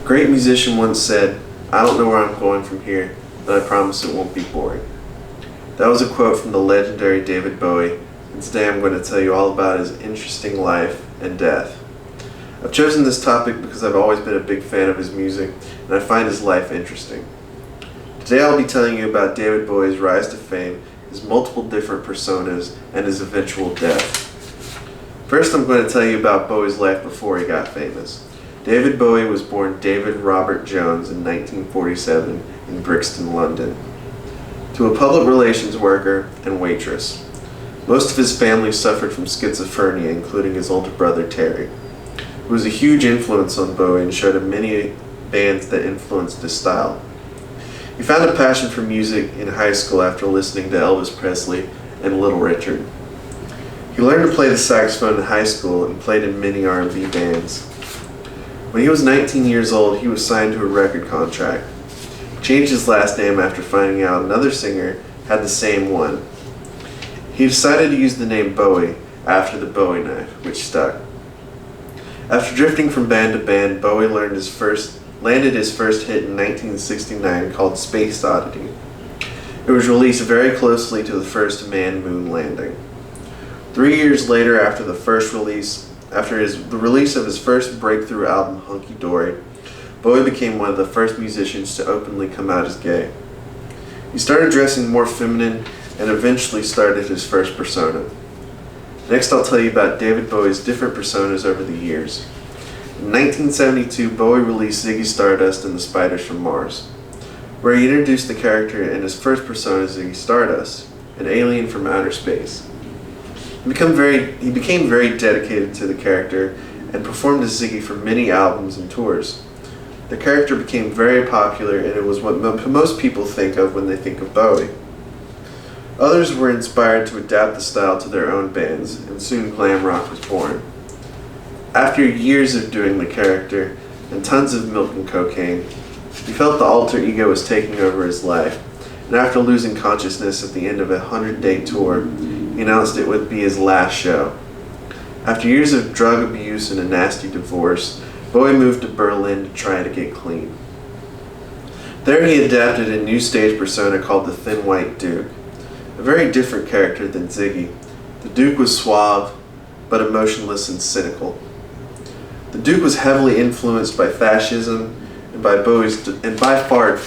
A great musician once said, "I don't know where I'm going from here, but I promise it won't be boring." That was a quote from the legendary David Bowie, and today I'm going to tell you all about his interesting life and death. I've chosen this topic because I've always been a big fan of his music, and I find his life interesting. Today I'll be telling you about David Bowie's rise to fame, his multiple different personas, and his eventual death. First, I'm going to tell you about Bowie's life before he got famous. David Bowie was born David Robert Jones in 1947 in Brixton, London, to a public relations worker and waitress. Most of his family suffered from schizophrenia, including his older brother Terry, who was a huge influence on Bowie and showed him many bands that influenced his style. He found a passion for music in high school after listening to Elvis Presley and Little Richard. He learned to play the saxophone in high school and played in many R&B bands. When he was 19 years old, he was signed to a record contract. He changed his last name after finding out another singer had the same one. He decided to use the name Bowie after the Bowie knife, which stuck. After drifting from band to band, Bowie landed his first hit in 1969 called Space Oddity. It was released very closely to the first man-moon landing. 3 years later, after the release of his first breakthrough album, Hunky Dory, Bowie became one of the first musicians to openly come out as gay. He started dressing more feminine and eventually started his first persona. Next, I'll tell you about David Bowie's different personas over the years. In 1972, Bowie released Ziggy Stardust and the Spiders from Mars, where he introduced the character in his first persona, Ziggy Stardust, an alien from outer space. He became very dedicated to the character and performed as Ziggy for many albums and tours. The character became very popular, and it was what most people think of when they think of Bowie. Others were inspired to adapt the style to their own bands, and soon glam rock was born. After years of doing the character and tons of milk and cocaine, he felt the alter ego was taking over his life, and after losing consciousness at the end of a 100-day tour, he announced it would be his last show. After years of drug abuse and a nasty divorce, Bowie moved to Berlin to try to get clean. There he adapted a new stage persona called the Thin White Duke, a very different character than Ziggy. The Duke was suave, but emotionless and cynical. The Duke was heavily influenced by fascism and by far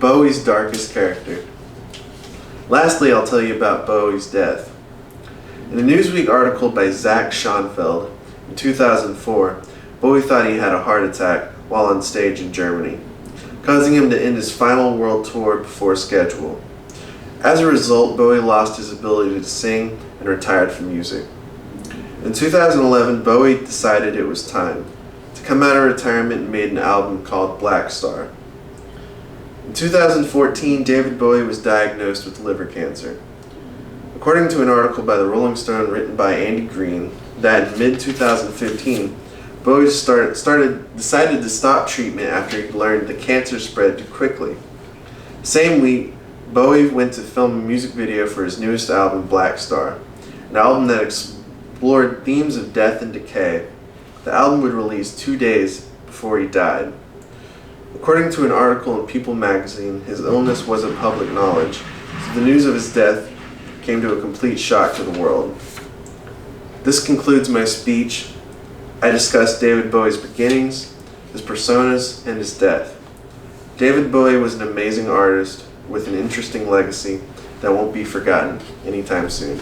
Bowie's darkest character. Lastly, I'll tell you about Bowie's death. In a Newsweek article by Zach Schonfeld in 2004, Bowie thought he had a heart attack while on stage in Germany, causing him to end his final world tour before schedule. As a result, Bowie lost his ability to sing and retired from music. In 2011, Bowie decided it was time to come out of retirement and made an album called Black Star. In 2014, David Bowie was diagnosed with liver cancer. According to an article by the Rolling Stone written by Andy Green, that in mid-2015, Bowie decided to stop treatment after he learned the cancer spread too quickly. Same week, Bowie went to film a music video for his newest album, Black Star, an album that explored themes of death and decay. The album would release 2 days before he died. According to an article in People magazine, his illness wasn't public knowledge, so the news of his death came to a complete shock to the world. This concludes my speech. I discussed David Bowie's beginnings, his personas, and his death. David Bowie was an amazing artist with an interesting legacy that won't be forgotten anytime soon.